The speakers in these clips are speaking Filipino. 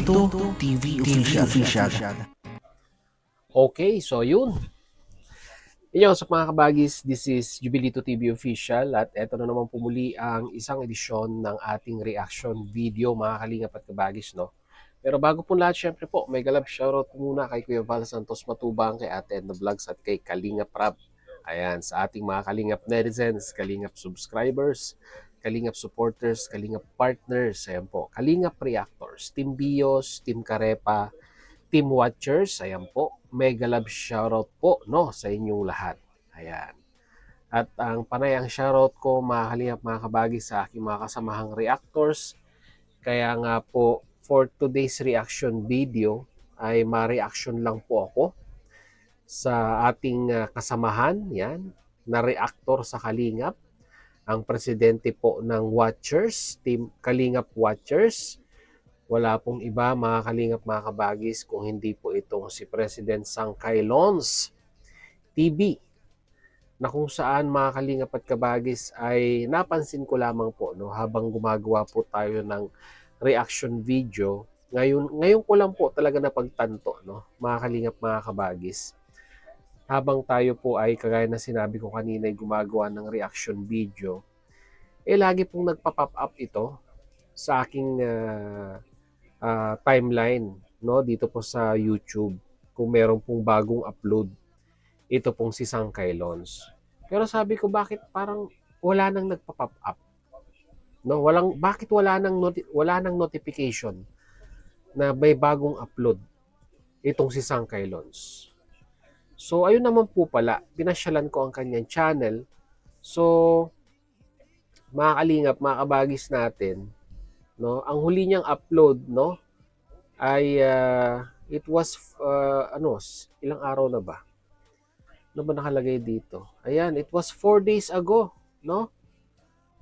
Jubilito TV Official. Okay, so yun. Inyo sa mga kabagis, this is Jubilito TV Official at eto na naman pumuli ang isang edisyon ng ating reaction video mga kalingap at kabagis, no? Pero bago po lahat, syempre po, may galab shoutout muna kay Kuya Val Santos Matubang, kay Ate Edna Vlogs at kay Kalingap Rab. Ayan, sa ating mga Kalingap netizens, Kalingap subscribers, Kalingap supporters, Kalingap partners, ayan po, Kalingap reactors, Team Bios, Team Karepa, Team Watchers, ayan po, mega love shoutout po no sa inyong lahat. Ayan. At ang panayang shoutout ko mga kalingap mga kabagi sa aking mga kasamahang reactors. Kaya nga po for today's reaction video ay ma-reaction lang po ako sa ating kasamahan, yan, na reactor sa Kalingap, ang presidente po ng Watchers, Team Kalingap Watchers. Wala pong iba mga kalingap mga kabagis kung hindi po itong si President Sangkay Lons TV, na kung saan mga kalingap at kabagis ay napansin ko lamang po no, habang gumagawa po tayo ng reaction video. Ngayon ko lang po talaga napagtanto no, mga kalingap mga kabagis. Habang tayo po ay kagaya na sinabi ko kanina ay gumagawa ng reaction video, lagi pong nagpa-pop up ito sa aking timeline no dito po sa YouTube kung meron pong bagong upload ito pong si Sangkay Lons. Pero sabi ko bakit parang wala nang nagpa-pop up no, bakit wala nang notification na may bagong upload itong si Sangkay Lons. So ayun naman po pala, pinasyalan ko ang kanyang channel. So mga kalingap, mga kabagis natin no, ang huli niyang upload no ay it was ilang araw na ba? Ano ba nakalagay dito? Ayan, it was 4 days ago, no?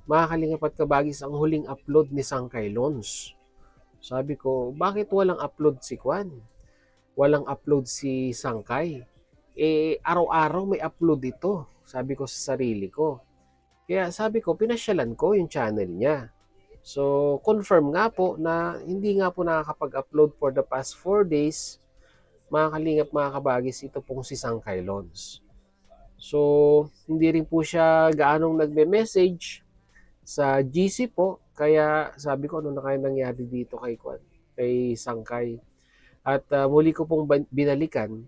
Mga kalingap at kabagis, ang huling upload ni Sangkay Lons. Sabi ko, bakit walang upload si Kwan? Walang upload si Sangkay. Araw-araw may upload ito. Sabi ko sa sarili ko. Kaya sabi ko, pinasyalan ko yung channel niya. So, confirm nga po na hindi nga po nakakapag-upload for the past 4 days. Mga kalingap, mga kabagis, ito pong si Sangkay Lons. So, hindi rin po siya gaanong nagme-message sa GC po. Kaya sabi ko, ano na kaya nangyari dito kay Sangkay. At muli ko pong binalikan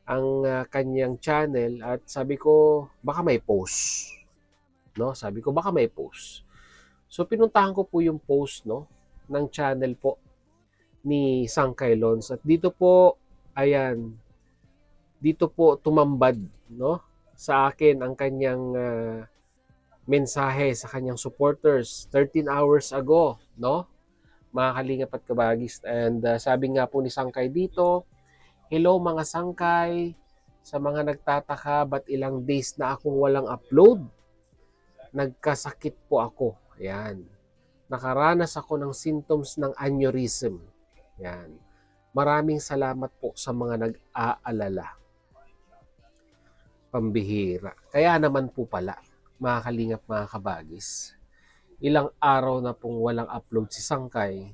ang kanyang channel at sabi ko, baka may post. No? Sabi ko, baka may post. So, pinuntahan ko po yung post no, ng channel po ni Sangkay Lons. At dito po, ayan, dito po tumambad no, sa akin ang kanyang mensahe sa kanyang supporters 13 hours ago, no? Mga kalingap at kabagis. And sabi nga po ni Sangkay dito, hello mga Sangkay, sa mga nagtataka ba't ilang days na akong walang upload? Nagkasakit po ako. Ayan. Nakaranas ako ng symptoms ng aneurysm. Ayan. Maraming salamat po sa mga nag-aalala. Pambihira. Kaya naman po pala, mga kalingap, mga kabagis, ilang araw na pong walang upload si Sangkay,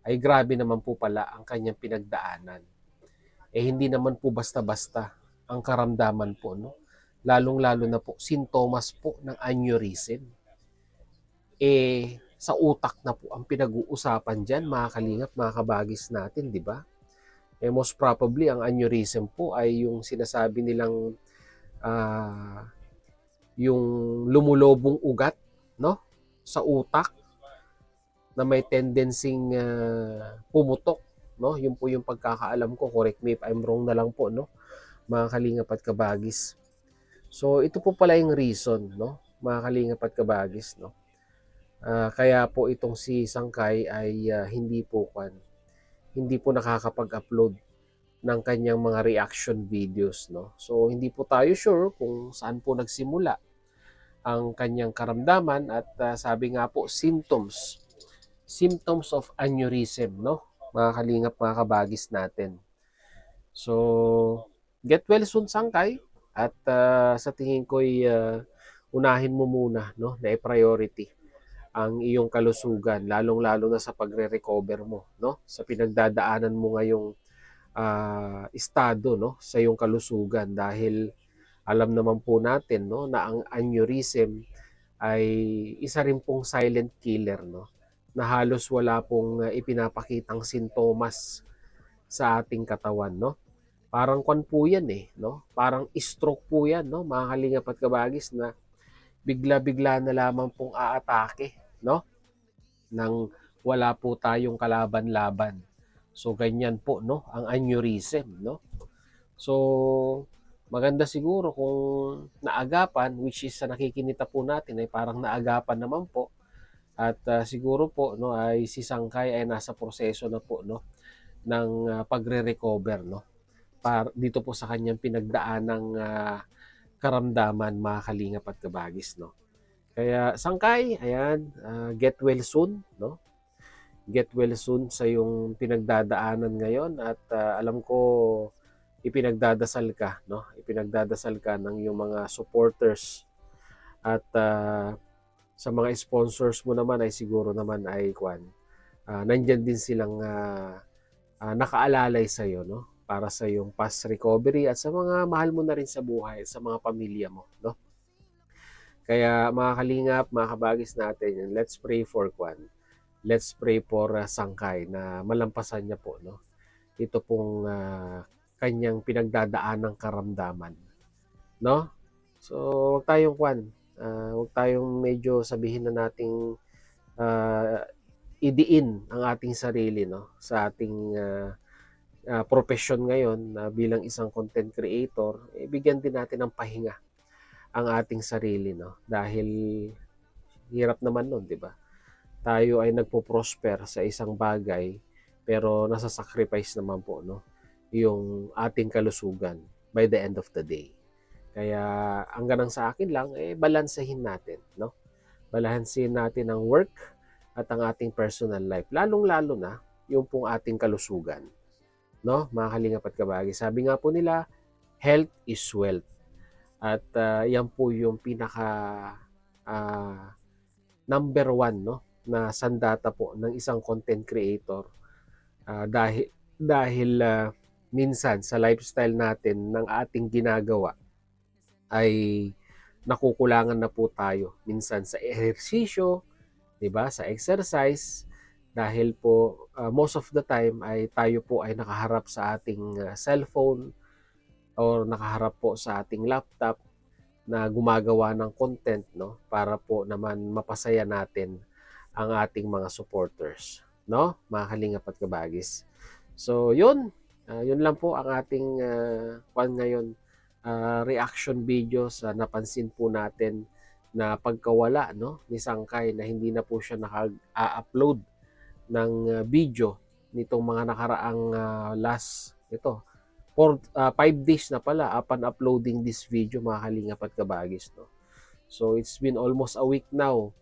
ay grabe naman po pala ang kanyang pinagdaanan. Hindi naman po basta-basta ang karamdaman po, no? Lalong-lalo na po, sintomas po ng aneurysm. Sa utak na po ang pinag-uusapan dyan, mga kalingap, mga kabagis natin, di ba? Most probably, ang aneurysm po ay yung sinasabi nilang yung lumulobong ugat no sa utak na may tendencing pumutok no, yun po yung pagkakaalam ko, correct me if I'm wrong na lang po no, mga kalingap at kabagis. So ito po pala yung reason no, mga kalingap at kabagis no, kaya po itong si Sangkay ay hindi po nakakapag-upload ng kanyang mga reaction videos no. So hindi po tayo sure kung saan po nagsimula ang kanyang karamdaman at sabi nga po symptoms of aneurysm no, mga kalingap, mga kabagis natin. So get well soon Sangkay at sa tingin ko unahin mo muna no, na i-priority ang iyong kalusugan, lalong-lalo na sa pagre-recover mo, no? Sa pinagdadaanan mo ngayong estado, no, sa iyong kalusugan, dahil alam naman po natin, no, na ang aneurysm ay isa rin pong silent killer, no, na halos wala pong ipinapakitang sintomas sa ating katawan, no. Parang kwan po yan eh, no? Parang stroke po yan, no, mga kalingap at kabagis, na bigla-bigla na lamang pong aatake, no? Nang wala po tayong kalaban-laban. So ganyan po, no, ang aneurysm, no? So maganda siguro kung naagapan, which is sa nakikinita po natin ay parang naagapan naman po, at siguro po, no, ay si Sangkay ay nasa proseso na po, no, ng pagre-recover, no, dito po sa kanyang pinagdaanang karamdaman, mga kalingap at kabagis, no. Kaya Sangkay, ayan, get well soon, no. Get well soon sa yung pinagdadaanan ngayon, at alam ko ipinagdadasal ka, no. Ipinagdadasal ka ng yung mga supporters, at sa mga sponsors mo naman ay siguro naman ay nandyan din silang nakaalalay sa iyo, no, para sa yung fast recovery, at sa mga mahal mo na rin sa buhay, sa mga pamilya mo, no. Kaya mga kalingap, mga kabagis natin, let's pray for Let's pray for Sangkay na malampasan niya po, no, ito pong kanyang pinagdadaan ng karamdaman, no. So wag tayong medyo sabihin na nating idiin ang ating sarili, no, sa ating profesyon ngayon na bilang isang content creator. Bigyan din natin ng pahinga ang ating sarili, no, dahil hirap naman nun, di ba? Tayo ay nagpo-prosper sa isang bagay, pero nasa-sacrifice naman po, no, yung ating kalusugan by the end of the day. Kaya ang ganang sa akin lang, balansehin natin, no? Balansehin natin ang work at ang ating personal life, lalong-lalo na yung pong ating kalusugan, no, mga kalingap at kabagi. Sabi nga po nila, health is wealth. At yan po yung pinaka number one, no, na sandata po ng isang content creator, dahil minsan sa lifestyle natin ng ating ginagawa ay nakukulangan na po tayo minsan sa ehersisyo, 'di ba, sa exercise, dahil po most of the time ay tayo po ay nakaharap sa ating cellphone or nakaharap po sa ating laptop na gumagawa ng content, no, para po naman mapasaya natin ang ating mga supporters, no, mga kalingap at kabagis. So yun, yun lang po ang ating ngayon, reaction video sa napansin po natin na pagkawala, no, ni Sangkay, na hindi na po siya naka-upload ng video nitong mga nakaraang last 5 days na pala upon uploading this video, mga kalingap at kabagis, no. So it's been almost a week now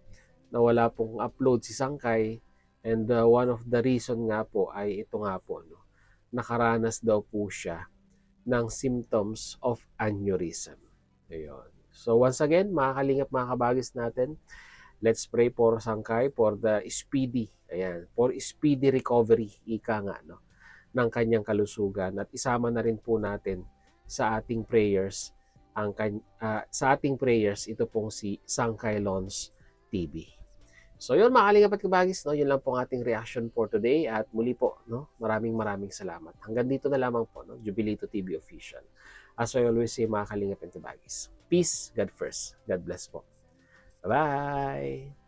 na wala pong upload si Sangkay, and one of the reason nga po ay ito nga po, no, nakaranas daw po siya ng symptoms of aneurysm. Ayun. So once again, mga kalingap, mga kabagis natin, let's pray for Sangkay for speedy recovery, ika nga, no, ng kanyang kalusugan, at isama na rin po natin sa ating prayers ito pong si Sangkay Lons TV. So yun, mga kalingap at kabagis, no, yun lang po ang ating reaction for today, at muli po, no, maraming salamat. Hanggang dito na lamang po, no, Jubilito TV Official. As I always say, mga kalingap at kabagis, peace, God first. God bless po. Bye-bye!